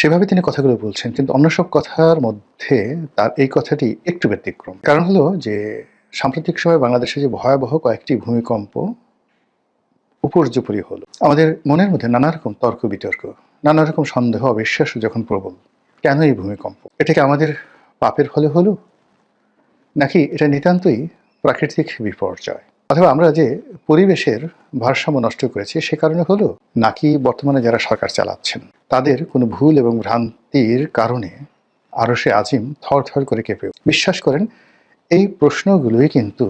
সেভাবে তিনি কথাগুলো বলছেন। কিন্তু অন্য সব কথার মধ্যে তার এই কথাটি একটু ব্যতিক্রম। কারণ হলো যে সাম্প্রতিক সময়ে বাংলাদেশে যে ভয়াবহ কয়েকটি ভূমিকম্প উপর্যুপরি হলো, আমাদের মনের মধ্যে নানা রকম তর্ক-বিতর্ক, নানা রকম সন্দেহ অবিশ্বাস যখন প্রবল। কেন এই ভূমিকম্প? এটা কি আমাদের পাপের ফলে হলো? নাকি এটা নিতান্তই প্রাকৃতিক বিপর্যয়? অথবা আমরা যে পরিবেশের ভারসাম্য নষ্ট করেছি সে কারণে হলো? নাকি বর্তমানে যারা সরকার চালাচ্ছেন তাদের কোনো ভুল এবং ভ্রান্তির কারণে আরশে আজিম থরথর করে কেঁপে ওঠে? বিশ্বাস করেন এই প্রশ্নগুলোই কিন্তু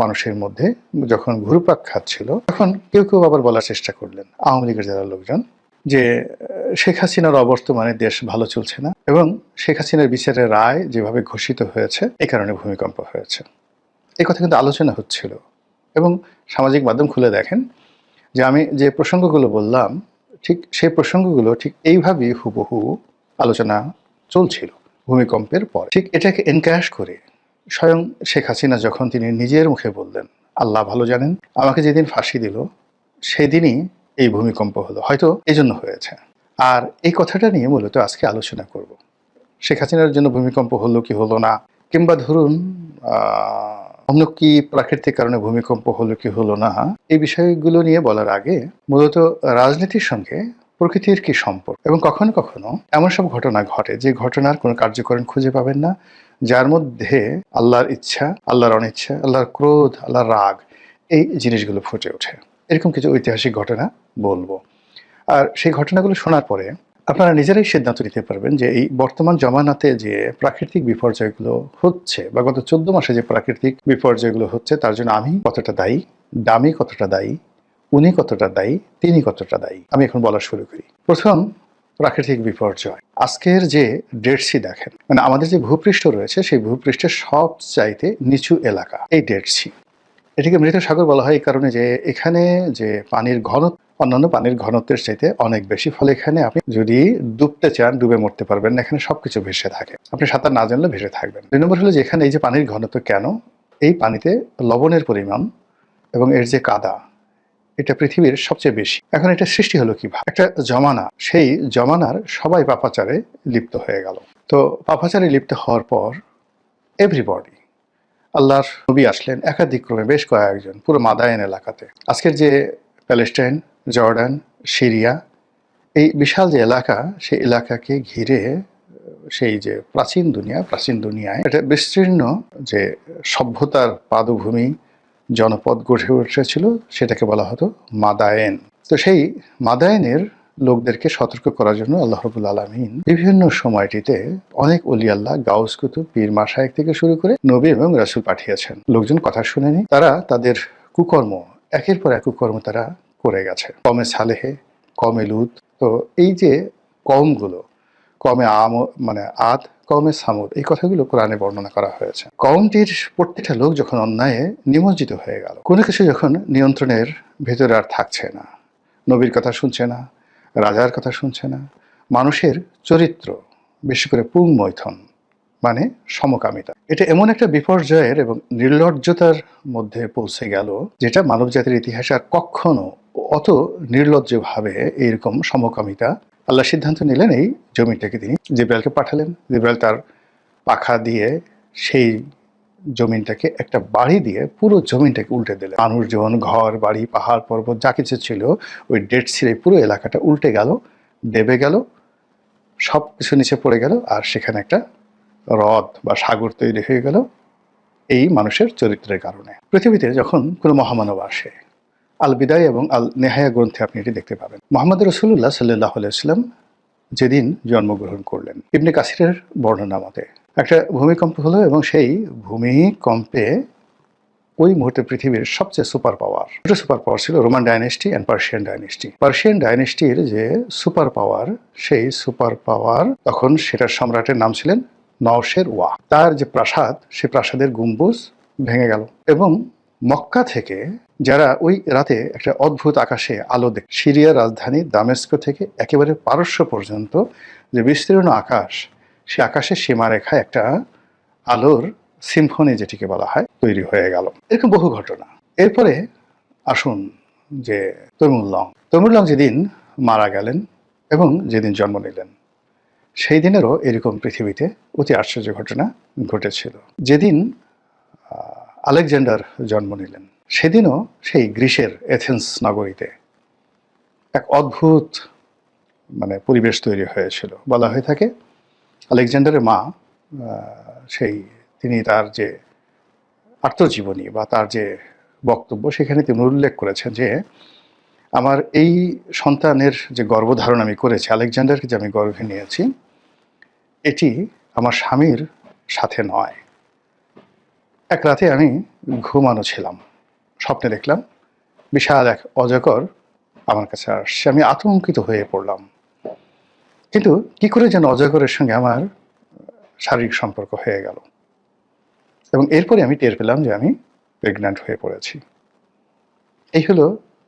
মানুষের মধ্যে যখন ঘুরপাক খাচ্ছিল তখন কেউ কেউ আবার বলার চেষ্টা করলেন, আওয়ামী লীগের যারা লোকজন, যে শেখ হাসিনার অবর্তমানে দেশ ভালো চলছে না এবং শেখ হাসিনার বিচারের রায় যেভাবে ঘোষিত হয়েছে এই কারণে ভূমিকম্প হয়েছে। এই কথা কিন্তু আলোচনা হচ্ছিল এবং সামাজিক মাধ্যম খুলে দেখেন যে আমি যে প্রসঙ্গগুলো বললাম ঠিক সেই প্রসঙ্গগুলো ঠিক এইভাবেই হুবহু আলোচনা চলছিল ভূমিকম্পের পর। ঠিক এটাকে এনক্যাশ করে স্বয়ং শেখ হাসিনা যখন তিনি নিজের মুখে বললেন, আল্লাহ ভালো জানেন, আমাকে যেদিন ফাঁসি দিল সেদিনই এই ভূমিকম্প হলো, হয়তো এজন্য হয়েছে। আর এই কথাটা নিয়ে মূলত আজকে আলোচনা করব। শেখ হাসিনার জন্য ভূমিকম্প হলো কি হলো না, কিংবা ধরুন অন্য কি প্রাকৃতিক কারণে ভূমিকম্প হলো কি হলো না, এই বিষয়গুলো নিয়ে বলার আগে মূলত রাজনীতির সঙ্গে প্রকৃতির কি সম্পর্ক, এবং কখনো কখনো এমন সব ঘটনা ঘটে যে ঘটনার কোনো কার্যকরণ খুঁজে পাবেন না, যার মধ্যে আল্লাহর ইচ্ছা, আল্লাহর অনিচ্ছা, আল্লাহর ক্রোধ, আল্লাহর রাগ, এই জিনিসগুলো ফুটে ওঠে। এরকম কিছু ঐতিহাসিক ঘটনা বলবো। আর সেই ঘটনাগুলো শোনার পরে আপনারা নিজেরাই সিদ্ধান্ত নিতে পারবেন যে এই বর্তমান জমানাতে যে প্রাকৃতিক বিপর্যয়গুলো হচ্ছে বা গত 14 মাসে যে প্রাকৃতিক বিপর্যয়গুলো হচ্ছে তার জন্য আমি কতটা দায়ী, দামি কতটা দায়ী, উনি কতটা দায়ী, তিনি কতটা দায়ী। আমি এখন বলা শুরু করি। প্রথম প্রাকৃতিক বিপর্যয়, আজকের যে ডেড সি দেখেন, মানে আমাদের যে ভূপৃষ্ঠ রয়েছে সেই ভূপৃষ্ঠের সবচাইতে নিচু এলাকা এই ডেড সি। এটিকে মৃত সাগর বলা হয় এই কারণে যে এখানে যে পানির ঘনত্ব অন্যান্য পানির ঘনত্বের চাইতে অনেক বেশি, ফলে এখানে আপনি যদি ডুবতে চান ডুবে মরতে পারবেন না, এখানে সবকিছু ভেসে থাকে, আপনি সাঁতার না জানলে ভেসে থাকবেন। 2 নম্বর হলো যে এখানে এই যে পানির ঘনত্ব, কেন এই পানিতে লবণের পরিমাণ এবং এর যে কাদা এটা পৃথিবীর সবচেয়ে বেশি। এখন এটা সৃষ্টি হলো কিভাবে? একটা জমানা, সেই জমানার সবাই পাপাচারে লিপ্ত হয়ে গেল। তো পাপাচারে লিপ্ত হওয়ার পর এভরিবডি, আল্লাহর নবী আসলেন একাধিক ক্রমে, বেশ কয়েকজন, পুরো মাদায়েন এলাকাতে। আজকের যে প্যালেস্টাইন, জর্ডান, সিরিয়া, এই বিশাল যে এলাকা, সেই এলাকাকে ঘিরে সেই যে প্রাচীন দুনিয়ায় একটা বিস্তীর্ণ যে সভ্যতার পাদভূমি জনপদ গড়ে উঠেছিল, সেটাকে বলা হতো মাদায়েন। তো সেই মাদায়েনের লোকদেরকে সতর্ক করার জন্য আল্লাহ রাব্বুল আলামিন বিভিন্ন সময়টিতে অনেক ওলি আল্লাহ, গাউস কুতুব, পীর মাশায়েখ থেকে শুরু করে নবী এবং রাসূল পাঠিয়েছেন। লোকজন কথা শুনেনি, তারা তাদের কুকর্ম, একের পর এক কুকর্ম তারা করে গেছে। কমে সালেহে, কমে লুত। তো এই যে কওমগুলো, কমে মানে আদ, কমে সামুদ, এই কথাগুলো কোরআনে বর্ণনা করা হয়েছে। কওমটির প্রত্যেকটা লোক যখন অন্যায়ে নিমজ্জিত হয়ে গেল, কোনো কিছু যখন নিয়ন্ত্রণের ভেতরে আর থাকছে না, নবীর কথা শুনছে না, রাজার কথা শুনছে না, মানুষের চরিত্র, বিশেষ করে পুংমৈথন মানে সমকামিতা, এটা এমন একটা বিপর্যয়ের এবং নির্লজ্জতার মধ্যে পৌঁছে গেল যেটা মানব জাতির ইতিহাসে আর কখনো অত নির্লজ্জভাবে এইরকম সমকামিতা। আল্লাহ সিদ্ধান্ত নিলেন এই জমিটাকে তিনি জিব্রাইলকে পাঠালেন। জিব্রাইল তার পাখা দিয়ে সেই জমিনটাকে একটা বাড়ি দিয়ে পুরো জমিনটাকে উল্টে দিলেন। মানুষজন, ঘর বাড়ি, পাহাড় পর্বত যা কিছু ছিল ওই ডেড সির পুরো এলাকাটা উল্টে গেল, দেবে গেল, সব কিছু নিচে পড়ে গেল, আর সেখানে একটা হ্রদ বা সাগর তৈরি হয়ে গেল এই মানুষের চরিত্রের কারণে। পৃথিবীতে যখন কোনো মহামানব আসে, আল বিদায় এবং আল নেহায়া গ্রন্থে আপনি এটি দেখতে পাবেন। মুহাম্মদ রাসূলুল্লাহ সাল্লাল্লাহু আলাইহি ওয়াসাল্লাম যেদিন জন্মগ্রহণ করলেন, ইবনে কাসিরের বর্ণনা মতে একটা ভূমিকম্প হলো এবং সেই ভূমিকম্পে ওই মুহূর্তে পৃথিবীর সবচেয়ে সুপার পাওয়ার ছিল Roman dynasty and Persian dynasty. Persian ডাইনেস্টির যে সুপার পাওয়ার, সেই সুপার পাওয়ার তখন সেটার সম্রাটের নাম ছিলেন নওশের ওয়া। তার যে প্রাসাদ, সে প্রাসাদের গম্বুজ ভেঙে গেল এবং মক্কা থেকে যারা ওই রাতে একটা অদ্ভুত আকাশে আলো দেখে, সিরিয়ার রাজধানী দামেস্ক থেকে একেবারে পারস্য পর্যন্ত যে বিস্তীর্ণ আকাশ, সে আকাশের সীমারেখায় একটা আলোর সিম্ফনি যেটিকে বলা হয় তৈরি হয়ে গেল। এরকম বহু ঘটনা। এরপরে আসুন যে তৈমুর লং যেদিন মারা গেলেন এবং যেদিন জন্ম নিলেন, সেই দিনেরও এরকম পৃথিবীতে অতি আশ্চর্য ঘটনা ঘটেছিল। যেদিন আলেকজান্ডার জন্ম নিলেন সেদিনও সেই গ্রিসের এথেন্স নগরীতে এক অদ্ভুত পরিবেশ তৈরি হয়েছিল। বলা হয়ে থাকে আলেকজান্ডারের মা তিনি তার যে আত্মজীবনী বা তার যে বক্তব্য সেখানে তিনি উল্লেখ করেছেন যে আমার এই সন্তানের যে গর্ভধারণ আমি করেছি, আলেকজান্ডারকে যে আমি গর্ভে নিয়েছি, এটি আমার স্বামীর সাথে নয়। এক রাতে আমি ঘুমানো ছিলাম, স্বপ্নে দেখলাম বিশাল এক অজগর আমার কাছে আসছে। আমি আতঙ্কিত হয়ে পড়লাম, কিন্তু কি করে যেন অজগরের সঙ্গে আমার শারীরিক সম্পর্ক হয়ে গেল এবং এরপরে আমি টের পেলাম যে আমি প্রেগন্যান্ট হয়ে পড়েছি। এই হলো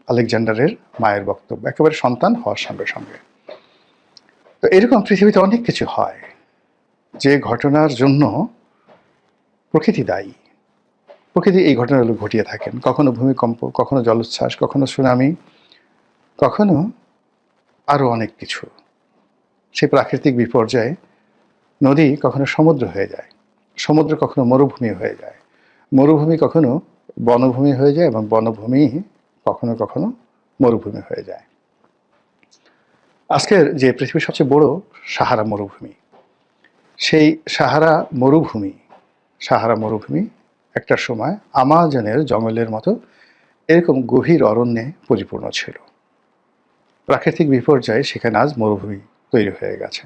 আলেকজান্ডারের মায়ের বক্তব্য, একেবারে সন্তান হওয়ার সঙ্গে সঙ্গে। তো এরকম পৃথিবীতে অনেক কিছু হয় যে ঘটনার জন্য প্রকৃতি দায়ী। প্রকৃতি এই ঘটনাগুলো ঘটিয়ে থাকেন, কখনো ভূমিকম্প, কখনো জলোচ্ছ্বাস, কখনো সুনামি, কখনো আরও অনেক কিছু। সেই প্রাকৃতিক বিপর্যয়ে নদী কখনো সমুদ্র হয়ে যায়, সমুদ্র কখনো মরুভূমি হয়ে যায়, মরুভূমি কখনো বনভূমি হয়ে যায় এবং বনভূমি কখনো কখনো মরুভূমি হয়ে যায়। আজকের যে পৃথিবীর সবচেয়ে বড় সাহারা মরুভূমি, সেই সাহারা মরুভূমি একটা সময় আমাজনের জঙ্গলের মতো এরকম গভীর অরণ্যে পরিপূর্ণ ছিল। প্রাকৃতিক বিপর্যয়ে সেখানে আজ মরুভূমি তৈরি হয়ে গেছে।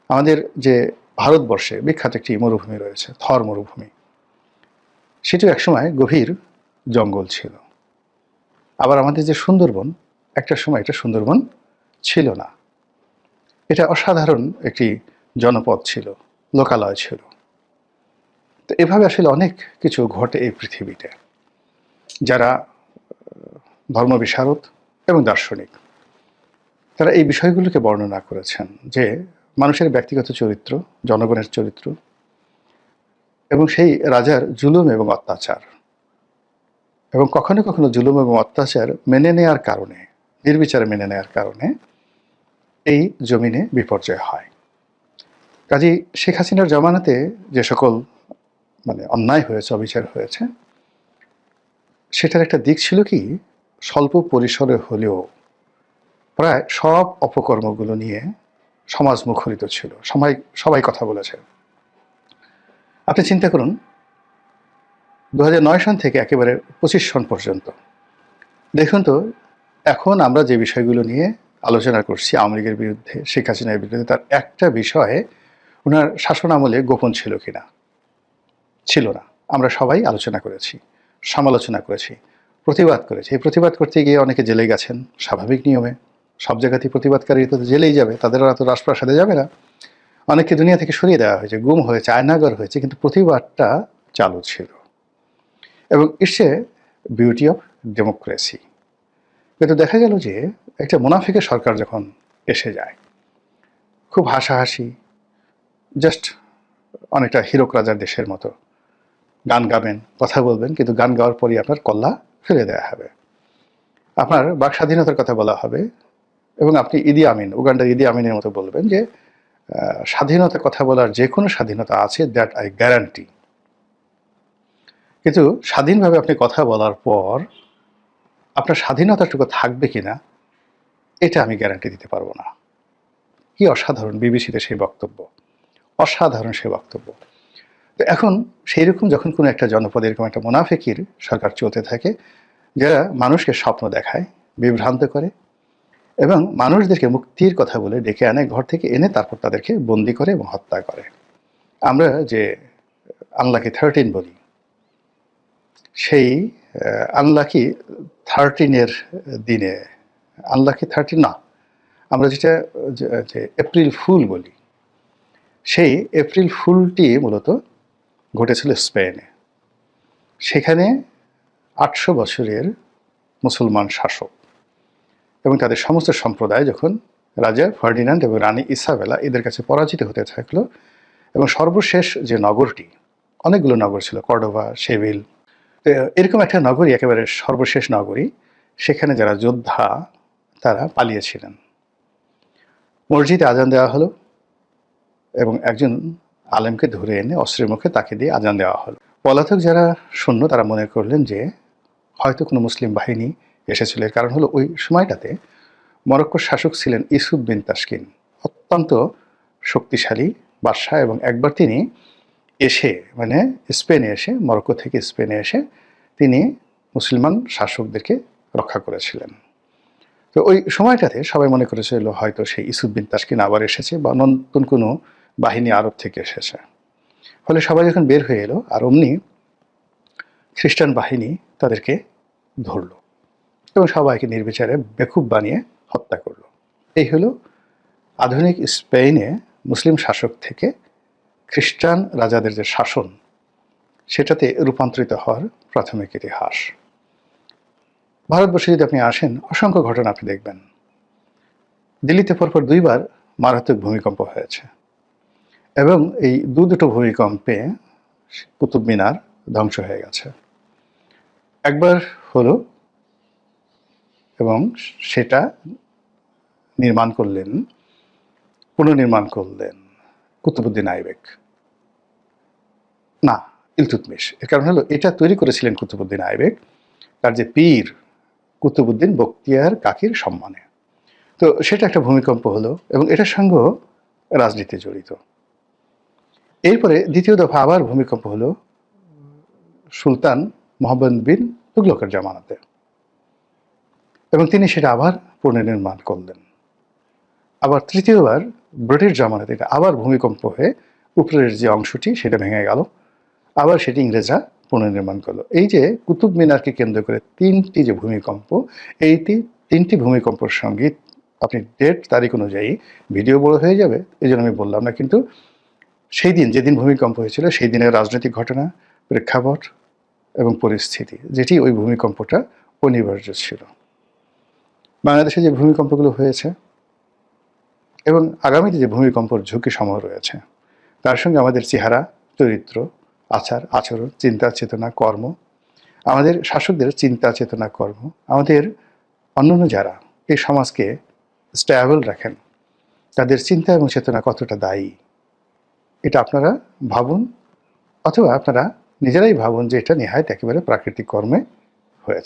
আমাদের যে ভারতবর্ষে বিখ্যাত একটি মরুভূমি রয়েছে, থর মরুভূমি, সেটিও একসময় গভীর জঙ্গল ছিল। আবার আমাদের যে সুন্দরবন, একটা সময় এটা সুন্দরবন ছিল না, এটা অসাধারণ একটি জনপদ ছিল, লোকালয় ছিল। তো এভাবে আসলে অনেক কিছু ঘটে এই পৃথিবীতে। যারা ধর্মবিশারদ এবং দার্শনিক, তারা এই বিষয়গুলোকে বর্ণনা করেছেন যে মানুষের ব্যক্তিগত চরিত্র, জনগণের চরিত্র এবং সেই রাজার জুলুম এবং অত্যাচার, এবং কখনো কখনো জুলুম এবং অত্যাচার মেনে নেয়ার কারণে, নির্বিচারে মেনে নেয়ার কারণে এই জমিনে বিপর্যয় হয়। কাজেই শেখ হাসিনার জমানাতে যে সকল অন্যায় হয়েছে, অবিচার হয়েছে, সেটার একটা দিক ছিল কি, স্বল্প পরিসরে হলেও প্রায় সব অপকর্মগুলো নিয়ে সমাজ মুখরিত ছিল, সবাই কথা বলেছে। আপনি চিন্তা করুন, 2009 সন থেকে একেবারে 25 সন পর্যন্ত দেখুন তো, এখন আমরা যে বিষয়গুলো নিয়ে আলোচনা করছি, আওয়ামী লীগের বিরুদ্ধে, শেখ হাসিনার বিরুদ্ধে, তার একটা বিষয়ে ওনার শাসন আমলে গোপন ছিল কিনা? ছিল না। আমরা সবাই আলোচনা করেছি, সমালোচনা করেছি, প্রতিবাদ করেছি। এই প্রতিবাদ করতে গিয়ে অনেকে জেলে গেছেন, স্বাভাবিক নিয়মে। সব জায়গাতেই প্রতিবাদকারী তো জেলেই যাবে, তাদের এত রাজপ্রাসাদে যাবে না। অনেককে দুনিয়া থেকে সরিয়ে দেওয়া হয়েছে, গুম হয়েছে, আয়নাগর হয়েছে, কিন্তু প্রতিবাদটা চালু ছিল। এবং it's a beauty of democracy. কিন্তু দেখা গেল যে একটা মুনাফিকের সরকার যখন এসে যায়, খুব হাসাহাসি, জাস্ট অনেকটা হীরক রাজার দেশের মতো গান গাবেন, কথা বলবেন, কিন্তু গান গাওয়ার পরই আপনার কল্লা ফেলে দেওয়া হবে, আপনার বাক স্বাধীনতার কথা বলা হবে, এবং আপনি উগান্ডার ইদি আমিনের মতো বলবেন যে স্বাধীনতার কথা বলার যে কোনো স্বাধীনতা আছে, দ্যাট আই গ্যারান্টি। কিন্তু স্বাধীনভাবে আপনি কথা বলার পর আপনার স্বাধীনতাটুকু থাকবে কিনা, এটা আমি গ্যারান্টি দিতে পারবো না। কি অসাধারণ বিবিসিতে সেই বক্তব্য, অসাধারণ সেই বক্তব্য। তো এখন সেই রকম যখন কোনো একটা জনপদে এরকম একটা মুনাফিকির সরকার চলতে থাকে, যারা মানুষকে স্বপ্ন দেখায়, বিভ্রান্ত করে এবং মানুষদেরকে মুক্তির কথা বলে ডেকে আনে, ঘর থেকে এনে তারপর তাদেরকে বন্দি করে এবং হত্যা করে। আমরা যে আনলাকি 13 বলি, সেই আনলাকি 13-এর দিনে, আনলাকি 13 না, আমরা যেটা যে এপ্রিল ফুল বলি, সেই এপ্রিল ফুলটি মূলত ঘটেছিল স্পেনে। সেখানে 800 বছরের মুসলমান শাসক এবং তাদের সমস্ত সম্প্রদায় যখন রাজা ফার্ডিনান্ড এবং রানী ইসাবেলা এদের কাছে পরাজিত হতে থাকলো, এবং সর্বশেষ যে নগরটি, অনেকগুলো নগর ছিল, কর্ডোভা, সেভিল, এরকম একটা নগরী, একেবারে সর্বশেষ নগরী, সেখানে যারা যোদ্ধা তারা পালিয়েছিলেন। মসজিদে আজান দেওয়া হলো, এবং একজন আলেমকে ধরে এনে অস্ত্রের মুখে তাকে দিয়ে আজান দেওয়া হলো। পলাতক যারা সৈন্য তারা মনে করলেন যে হয়তো কোনো মুসলিম বাহিনী এসেছিল। এর কারণ হলো ওই সময়টাতে মরক্কোর শাসক ছিলেন ইউসুফ বিন তাসকিন, অত্যন্ত শক্তিশালী বাদশাহ, এবং একবার তিনি এসে মানে স্পেনে এসে, মরক্কো থেকে স্পেনে এসে তিনি মুসলমান শাসকদেরকে রক্ষা করেছিলেন। তো ওই সময়টাতে সবাই মনে করেছিল হয়তো সেই ইউসুফ বিন তাসকিন আবার এসেছে বা নতুন কোনো বাহিনী আরব থেকে এসেছে। ফলে সবাই যখন বের হয়ে এলো আর অমনি খ্রিস্টান বাহিনী তাদেরকে ধরল এবং সবাইকে নির্বিচারে বেকুব বানিয়ে হত্যা করল। এই হলো আধুনিক স্পেনে মুসলিম শাসক থেকে খ্রিস্টান রাজাদের যে শাসন সেটাতে রূপান্তরিত হওয়ার প্রাথমিক ইতিহাস। ভারতবর্ষে যদি আপনি আসেন, অসংখ্য ঘটনা আপনি দেখবেন। দিল্লিতে পরপর 2 বার মারাত্মক ভূমিকম্প হয়েছে এবং এই দুটো ভূমিকম্পে কুতুব মিনার ধ্বংস হয়ে গেছে। একবার হলো এবং সেটা পুনর্নির্মাণ করলেন কুতুবউদ্দিন আইবেক, না, ইলতুৎমিশ। এর কারণ হলো এটা তৈরি করেছিলেন কুতুবউদ্দিন আইবেক তার যে পীর কুতুবউদ্দিন বখতিয়ার কাকির সম্মানে। তো সেটা একটা ভূমিকম্প হলো এবং এটার সঙ্গেও রাজনীতি জড়িত। এরপরে দ্বিতীয় দফা আবার ভূমিকম্প হলো সুলতান মোহাম্মদ বিন তুগলকের জামানাতে এবং তিনি সেটা আবার পুনর্নির্মাণ করলেন। আবার তৃতীয়বার ব্রিটিশ জামানাতে এটা আবার ভূমিকম্প হয়ে উপরের যে অংশটি সেটা ভেঙে গেল, আবার সেটি ইংরেজরা পুনর্নির্মাণ করলো। এই যে কুতুব মিনারকে কেন্দ্র করে 3টি যে ভূমিকম্প, এই 3টি ভূমিকম্পের সঙ্গে আপনি ডেট তারিখ অনুযায়ী ভিডিও বড় হয়ে যাবে, এই জন্য আমি বললাম না, কিন্তু সেই দিন যেদিন ভূমিকম্প হয়েছিল সেই দিনের রাজনৈতিক ঘটনা, প্রেক্ষাপট এবং পরিস্থিতি, যেটি ওই ভূমিকম্পটা অনিবার্য ছিল। বাংলাদেশে যে ভূমিকম্পগুলো হয়েছে এবং আগামীতে যে ভূমিকম্পর ঝুঁকি সমূহ রয়েছে তার সঙ্গে আমাদের চেহারা, চরিত্র, আচার আচরণ, চিন্তা চেতনা, কর্ম, আমাদের শাসকদের চিন্তা চেতনা, কর্ম, আমাদের অন্যান্য যারা এই সমাজকে স্ট্যাবল রাখেন তাদের চিন্তা এবং চেতনা কতটা দায়ী, এটা আপনারা ভাবুন, অথবা আপনারা নিজেরাই ভাবুন যে এটা নেহায়েত একেবারে প্রাকৃতিক কর্মে